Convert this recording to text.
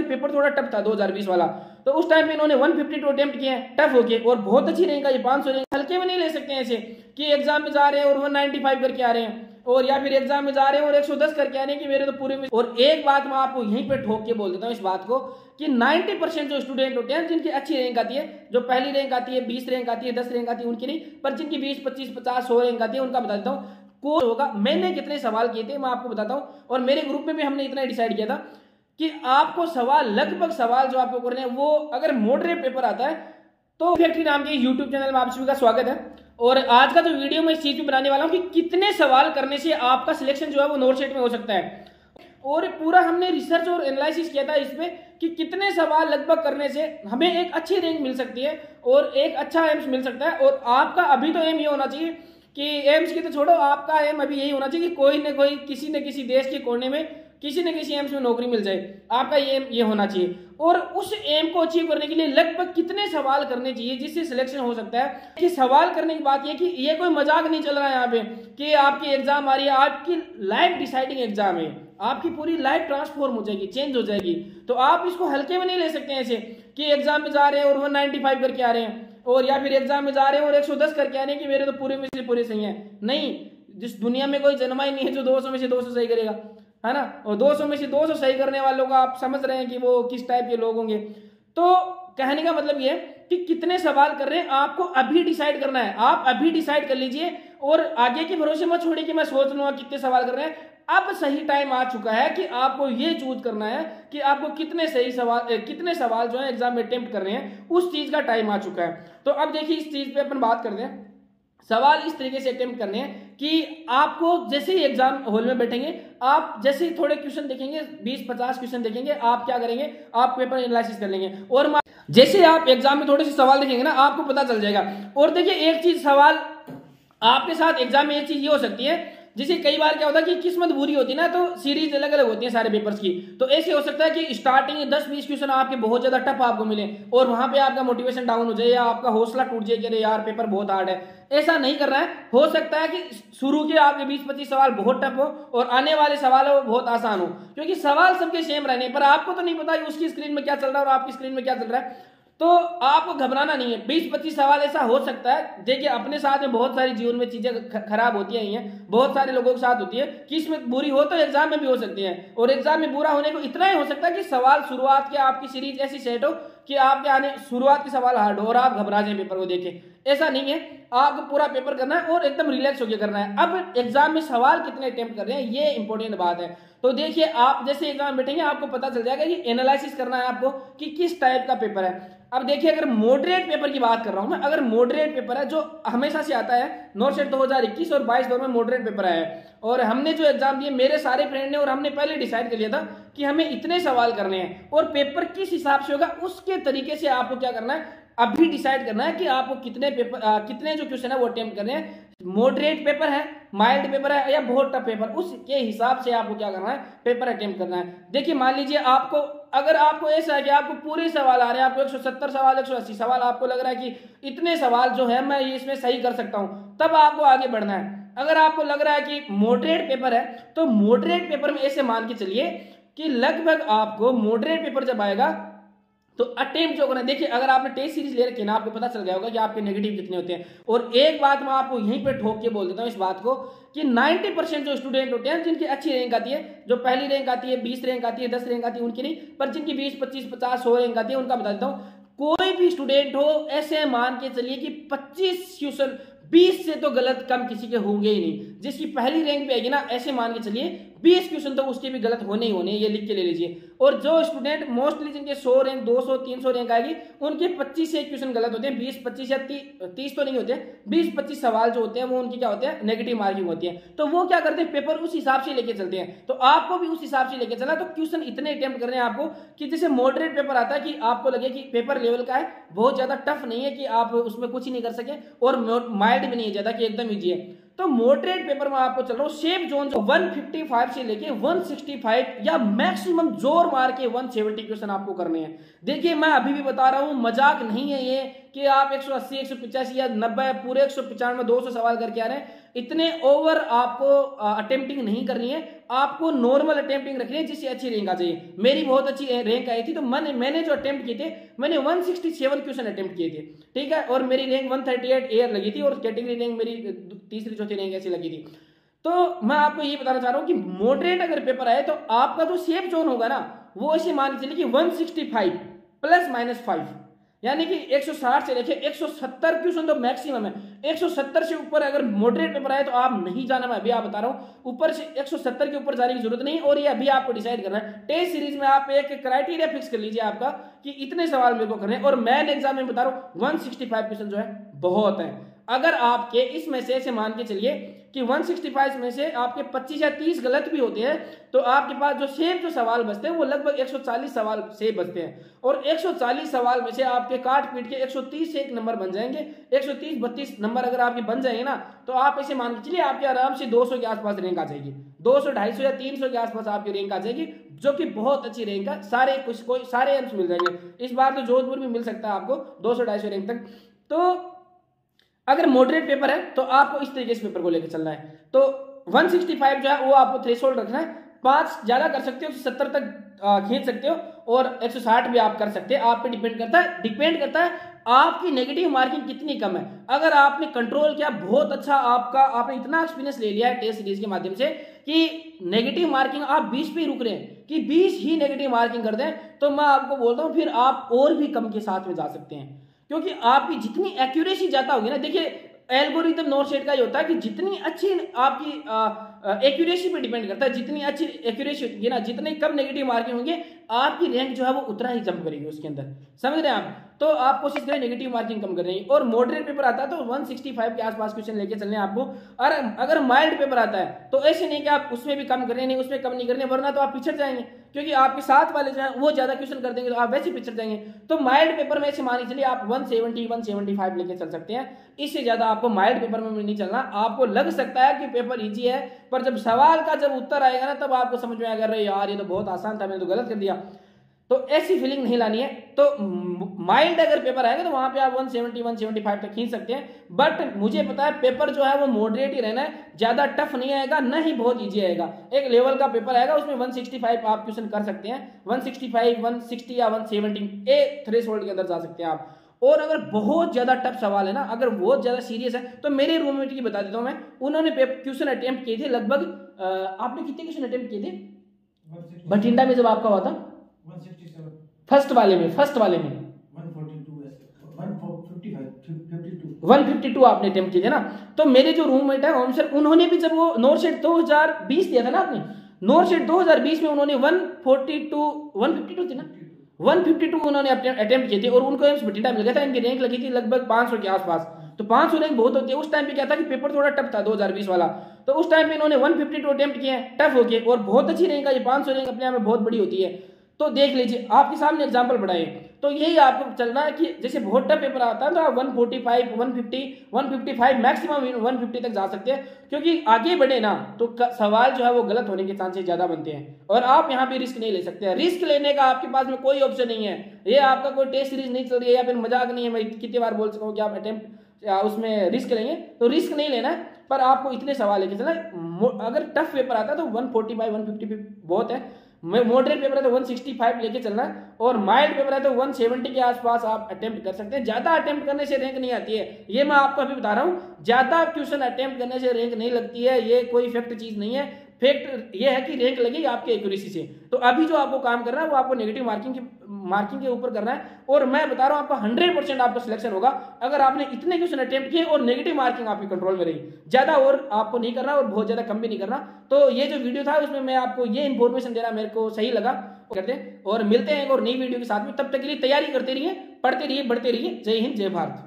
Paper थोड़ा tough था 2020 वाला, तो उस टाइम पे इन्होंने 152 अटेम्प्ट किए हैं टफ होके, और बहुत अच्छी रैंक आई, 500 रैंक हल्के में नहीं ले सकते हैं ऐसे कि एग्जाम में जा रहे हैं और 195 करके आ रहे हैं, और या फिर एग्जाम में जा रहे हैं और 110 करके आ रहे हैं कि मेरे तो पूरे में। और एक बात मैं आपको यहीं पे ठोक के बोल देता हूँ इस बात को कि 90% जो स्टूडेंट होते हैं जिनकी अच्छी रैंक आती है, जो पहली रैंक आती है, 20 रैंक आती है, 10 रैंक आती है, उनकी नहीं, पर जिनकी 20, 25, 50, 100 रैंक आती है उनका बता देता हूँ कोर्स होगा। मैंने कितने सवाल किए थे मैं आपको बताता हूँ, और मेरे ग्रुप में भी हमने इतना डिसाइड किया था कि आपको सवाल, लगभग सवाल जो आपको करने हैं वो अगर मॉडरेट पेपर आता है तो फैक्ट्री नाम के यूट्यूब चैनल में आप सभी का स्वागत है। और आज का जो वीडियो मैं इस चीज पे बनाने वाला हूँ कि कितने सवाल करने से आपका सिलेक्शन जो है वो नॉर्थ सेट में हो सकता है, और पूरा हमने रिसर्च और एनालिसिस किया था इसमें कि कितने सवाल लगभग करने से हमें एक अच्छी रैंक मिल सकती है और एक अच्छा एम्स मिल सकता है। और आपका अभी तो एम ये होना चाहिए कि एम्स की तो छोड़ो, आपका एम अभी यही होना चाहिए कि कोई न कोई किसी न किसी देश के कोने में किसी न किसी एम्स में नौकरी मिल जाए, आपका ये होना चाहिए। और उस एम को अचीव करने के लिए लगभग कितने सवाल करने चाहिए जिससे सिलेक्शन हो सकता है। कि सवाल करने की बात ये कि ये कोई मजाक नहीं चल रहा है यहाँ पे कि आपकी एग्जाम आ रही है, आपकी लाइफ डिसाइडिंग एग्जाम है, आपकी पूरी लाइफ ट्रांसफॉर्म हो जाएगी, चेंज हो जाएगी। तो आप इसको हल्के में नहीं ले सकते ऐसे कि एग्जाम में जा रहे हैं और 195 करके आ रहे हैं, और या फिर एग्जाम में जा रहे हैं और 110 करके आ रहे हैं कि मेरे तो पूरे में से पूरे सही हैं। नहीं, जिस दुनिया में कोई जन्मा ही नहीं है जो 200 में से 200 सही करेगा, है ना। और 200 में से 200 सही करने वालों का आप समझ रहे हैं कि वो किस टाइप के लोग होंगे। तो कहने का मतलब ये कि कितने सवाल कर रहे हैं आपको अभी डिसाइड करना है, आप अभी डिसाइड कर लीजिए, और आगे के भरोसे मत छोड़िए कि मैं सोच लूंगा कितने सवाल कर रहे हैं। अब सही टाइम आ चुका है कि आपको ये चूज करना है कि आपको कितने सवाल जो है एग्जाम में अटेम्प्ट कर रहे हैं, उस चीज का टाइम आ चुका है। तो अब देखिए इस चीज पे अपन बात करते हैं। सवाल इस तरीके से अटेम्प्ट करने हैं कि आपको जैसे ही एग्जाम हॉल में बैठेंगे, आप जैसे ही थोड़े क्वेश्चन देखेंगे, 20-50 क्वेश्चन देखेंगे, आप क्या करेंगे, आप पेपर एनालिसिस कर लेंगे, और जैसे आप एग्जाम में थोड़े से सवाल देखेंगे ना आपको पता चल जाएगा। और देखिए एक चीज, सवाल आपके साथ एग्जाम में एक चीज ये हो सकती है, जैसे कई बार क्या होता है कि किस्मत बुरी होती है ना, तो सीरीज अलग अलग होती है सारे पेपर्स की। तो ऐसे हो सकता है कि स्टार्टिंग 10-20 क्वेश्चन आपके बहुत ज्यादा टफ आपको मिले और वहां पे आपका मोटिवेशन डाउन हो जाए या आपका हौसला टूट जाए कि अरे यार पेपर बहुत हार्ड है। ऐसा नहीं करना है। हो सकता है कि शुरू के आपके 20-25 सवाल बहुत टफ हो और आने वाले सवाल वो बहुत आसान हो, क्योंकि सवाल सबके सेम रहने पर आपको तो नहीं पता कि उसकी स्क्रीन में क्या चल रहा है और आपकी स्क्रीन में क्या चल रहा है। तो आपको घबराना नहीं है। 20-25 सवाल ऐसा हो सकता है, देखिए अपने साथ में बहुत सारी जीवन में चीजें खराब होती हैं, बहुत सारे लोगों के साथ होती है। किस्मत बुरी हो तो एग्जाम में भी हो सकती है, और एग्जाम में बुरा होने को इतना ही हो सकता है कि सवाल शुरुआत के आपकी सीरीज ऐसी सेट हो कि आपके आने शुरुआत के सवाल हार्ड हो और आप घबरा जाए पेपर को देखे। ऐसा नहीं है, आपको पूरा पेपर करना है और एकदम रिलैक्स होकर करना है। अब एग्जाम में सवाल कितने अटेम्प्ट कर रहे हैं ये इंपॉर्टेंट बात है। तो देखिए आप जैसे एग्जाम में बैठेंगे आपको पता चल जाएगा कि एनालिसिस करना है आपको कि किस टाइप का पेपर है। अब देखिए अगर मॉडरेट पेपर की बात कर रहा हूं मैं, अगर मॉडरेट पेपर है जो हमेशा से आता है, नॉर्थ सेट 2021 और 22 दोनों में मॉडरेट पेपर आया है, और हमने जो एग्जाम दिए मेरे सारे फ्रेंड ने और हमने पहले डिसाइड कर लिया था कि हमें इतने सवाल करने हैं और पेपर किस हिसाब से होगा उसके तरीके से आपको क्या करना है, अभी डिसाइड करना है कि आपको कितने जो क्वेश्चन है वो अटेम्प्ट करने हैं। मॉडरेट पेपर है, माइल्ड पेपर है या बहुत टफ पेपर, उसके हिसाब से आपको क्या करना है, पेपर अटेम्प्ट करना है। देखिए मान लीजिए अगर आपको ऐसा है कि आपको पूरे सवाल आ रहे हैं, आपको 170 सवाल 180 सवाल, आपको लग रहा है कि इतने सवाल जो है मैं इसमें सही कर सकता हूं, तब आपको आगे बढ़ना है। अगर आपको लग रहा है कि मॉडरेट पेपर है तो मॉडरेट पेपर में ऐसे मान के चलिए कि लगभग आपको मॉडरेट पेपर जब आएगा तो अटेम्प्ट जो करना है, देखिए अगर आपने टेस्ट सीरीज ले रखी है ना आपको पता चल गया होगा कि आपके नेगेटिव कितने होते हैं। और एक बात मैं आपको यहीं पे ठोक के बोल देता हूं इस बात को कि 90% जो स्टूडेंट होते हैं जिनकी अच्छी रैंक आती है, जो पहली रैंक आती है, 20 रैंक आती है, 10 रैंक आती है, उनकी नहीं, पर जिनकी 20, 25, 50, 100 रैंक आती है उनका बता देता हूं। कोई भी स्टूडेंट हो ऐसे मान के चलिए कि 25 क्वेश्चन 20 से तो गलत कम किसी के होंगे ही नहीं। जिसकी पहली रैंक पे आएगी ना ऐसे मान के चलिए 20 क्वेश्चन तो उसके भी गलत होने ही होने, ये लिख के ले लीजिए। और जो स्टूडेंट मोस्टली जिनके 100 रैंक 200 300 रैंक आएगी उनके 25 से क्वेश्चन गलत होते हैं, 20 25 या 30 तो नहीं होते, 20-25 सवाल जो होते हैं वो उनकी क्या होते हैं, नेगेटिव मार्किंग होती है। तो वो क्या करते हैं, पेपर उस हिसाब से लेके चलते हैं। तो आपको भी उस हिसाब से लेके चलना। तो क्वेश्चन इतने अटेम्प्ट करने हैं आपको कि जैसे मॉडरेट पेपर आता है कि आपको लगे कि पेपर लेवल का है, बहुत ज्यादा टफ नहीं है कि आप उसमें कुछ ही नहीं कर सके, और माइल्ड भी नहीं है ज्यादा कि एकदम ईजी है। तो मॉडरेट पेपर में आपको चल रहा हूं सेफ जोन जो 155 से लेके 165 या मैक्सिमम जोर मार के 170 क्वेश्चन आपको करने हैं। देखिए मैं अभी भी बता रहा हूं, मजाक नहीं है ये कि आप 180 185 या 90 पूरे 195 200 सवाल करके आ रहे हैं। इतने ओवर आपको अटेम्प्टिंग नहीं करनी है, आपको नॉर्मल अटेम्प्टिंग रखनी है जिससे अच्छी रैंक आ जाए। मेरी बहुत अच्छी रैंक आई थी, तो मैंने जो अटेम्प्ट किए थे, मैंने 167 क्वेश्चन अटेम्प्ट किए थे, ठीक है, और मेरी रैंक 138 एयर लगी थी, और कैटेगरी रैंक मेरी तीसरी चौथी रैंक ऐसी लगी थी। तो मैं आपको ये बताना चाह रहा हूँ कि मॉडरेट अगर पेपर आए तो आपका जो सेफ जोन होगा ना, वो ऐसे मान के चलिए कि 165 ±5, यानी कि 160 से लेके 170 क्वेश्चन तो मैक्सिमम है। 170 से ऊपर अगर मॉडरेट पेपर आए तो आप नहीं जाना, मैं अभी आप बता रहा हूं, ऊपर से 170 के ऊपर जाने की जरूरत नहीं। और ये अभी आपको डिसाइड करना है। टेस्ट सीरीज में आप एक क्राइटेरिया फिक्स कर लीजिए आपका कि इतने सवाल मेरे को करने हैं, और मेन एग्जाम में बता रहा हूं 165 क्वेश्चन जो है बहुत है। अगर आपके इसमें से मान के चलिए कि 165 में से आपके 25 या 30 गलत भी होते हैं, तो आपके पास जो सेम जो सवाल बचते हैं वो लगभग 140 सवाल से बचते हैं, और 140 सवाल में से आपके काट पीट के 130 से एक नंबर बन जाएंगे। 130-32 नंबर अगर आपके बन जाएंगे ना, तो आप ऐसे मान के चलिए आपके आराम से 200 के आसपास रैंक आ जाएगी। 200, 250 या 300 के आसपास आपकी रैंक आ जाएगी, जो कि बहुत अच्छी रैंक है। सारे एम्स मिल जाएंगे। इस बार तो जोधपुर भी मिल सकता है आपको 200-250 रैंक तक। तो अगर मॉडरेट पेपर है तो आपको इस तरीके से पेपर को लेकर चलना है। तो 165 जो है वो आपको थ्रेशोल्ड रखना है। 5 ज्यादा कर सकते हो, 70 तक खींच सकते हो, और 160 भी आप कर सकते हैं। आप पे डिपेंड करता है आपकी नेगेटिव मार्किंग कितनी कम है। अगर आपने कंट्रोल किया बहुत अच्छा, आपने इतना एक्सपीरियंस ले लिया है टेस्ट सीरीज के माध्यम से कि नेगेटिव मार्किंग आप 20 पे रुक रहे हैं कि 20 ही नेगेटिव मार्किंग कर दें, तो मैं आपको बोलता हूं फिर आप और भी कम के साथ में जा सकते हैं। क्योंकि आपकी जितनी एक्यूरेसी ज्यादा होगी ना, देखिए एल्गोरिथम नोटशेट का ये होता है कि जितनी अच्छी आपकी एक्यूरेसी पे डिपेंड करता है। जितनी अच्छी एक्यूरेसी होगी ना, जितने कम नेगेटिव मार्किंग होंगे, आपकी रैंक जो है वो उतना ही जंप करेगी उसके अंदर। समझ रहे हैं आप? तो आप कोशिश करें नेगेटिव मार्किंग कम करने की। और मॉडरेट पेपर आता है तो 165 के आसपास क्वेश्चन लेके चलने आपको। और अगर माइल्ड पेपर आता है तो ऐसे नहीं कि आप उसमें भी कम करने, नहीं उसमें कम नहीं करने, वरना तो आप पिछड़ जाएंगे, क्योंकि आपके साथ वाले जो है वो ज्यादा क्वेश्चन कर देंगे तो आप वैसे पिछड़ जाएंगे। तो माइल्ड पेपर में ऐसे मान के चलिए आप 170-175 लेके चल सकते हैं। इससे ज्यादा आपको माइल्ड पेपर में नहीं चलना। आपको लग सकता है कि पेपर इजी है, पर जब सवाल का जब उत्तर आएगा ना, तब आपको समझ में आएगा अरे यार ये तो बहुत आसान था, मैंने तो गलत कर दिया। तो ऐसी फीलिंग नहीं लानी है। तो माइल्ड अगर पेपर आएगा तो वहां पे आप 170-175 तक खींच सकते हैं। बट मुझे पता है पेपर जो है वो मॉडरेट ही रहना है, ज्यादा टफ नहीं आएगा, न ही बहुत इजी आएगा। एक लेवल का पेपर आएगा, उसमें 165 आप क्वेश्चन कर सकते हैं। 165, 160 या 170 ए थ्रेशोल्ड के अंदर जा सकते हैं आप। और अगर बहुत ज्यादा टफ सवाल है ना, अगर बहुत ज्यादा सीरियस है, तो मेरे रूममेट की बता देता हूं मैं, उन्होंने क्वेश्चन अटेम्प्ट किए थे लगभग आपने कितने क्वेश्चन अटेम्प्ट किए थे बठिंडा में जब आपका हुआ था? 167 फर्स्ट वाले में 152 आपने अटेम्प्ट किए थे ना। तो मेरे जो रूममेट है ओम सर, उन्होंने भी जब वो नोटशेट 2020 दिया था ना आपने, नोटशेट 2020 में उन्होंने 152 थी ना, 152 उन्होंने अटेम्प्ट किए थे, और उनको एम्स बठिंडा मिल गया था। इनकी रैंक लगी थी लगभग 500 के आसपास। तो 500 रैंक बहुत होती है। उस टाइम पे क्या था कि पेपर थोड़ा टफ था 2020 वाला, तो उस टाइम पे इन्होंने 152 अटेम्प्ट किए हैं टफ होके, और बहुत अच्छी रैंक है। ये 500 रैंक अपने आप में बहुत बड़ी होती है। तो देख लीजिए, आपके सामने एग्जांपल बढ़ाए। तो यही आपको चलना है कि जैसे बहुत टफ पेपर आता है तो आप 145, 150, 155 मैक्सिमम 150 तक जा सकते हैं, क्योंकि आगे बढ़े ना तो सवाल जो है वो गलत होने के चांसेस ज्यादा बनते हैं, और आप यहाँ पे रिस्क नहीं ले सकते हैं। रिस्क लेने का आपके पास में कोई ऑप्शन नहीं है। ये आपका कोई टेस्ट सीरीज नहीं चल रही है, या फिर मजाक नहीं है। मैं कितनी बार बोल चुका हूँ कि आप अटेम्प्ट उसमें रिस्क लेंगे, तो रिस्क नहीं लेना है। पर आपको इतने सवाल लेके चलना। अगर टफ पेपर आता है तो 145, 150 बहुत है। मॉडरेट पेपर है तो 165 लेके चलना है, और माइल्ड पेपर है तो 170 के आसपास आप अटेम्प्ट कर सकते हैं। ज्यादा अटेम्प्ट करने से रैंक नहीं आती है, ये मैं आपको अभी बता रहा हूँ। ज्यादा क्वेश्चन अटेम्प्ट करने से रैंक नहीं लगती है, ये कोई फैक्ट चीज नहीं है। फैक्ट ये है कि रैंक लगेगी आपके एक्यूरेसी से। तो अभी जो आपको काम करना है वो आपको नेगेटिव मार्किंग के ऊपर करना है, और मैं बता रहा हूं आपका 100% आपका सिलेक्शन होगा अगर आपने इतने क्वेश्चन अटेम्प्ट किए और नेगेटिव मार्किंग आपके कंट्रोल में रही। ज्यादा और आपको नहीं करना, और बहुत ज्यादा कम भी नहीं करना। तो ये जो वीडियो था उसमें मैं आपको ये इंफॉर्मेशन देना मेरे को सही लगा करते, और मिलते हैं एक और नई वीडियो के साथ में। तब तक के लिए तैयारी करते रहिए, पढ़ते रहिए, बढ़ते रहिए। जय हिंद, जय भारत।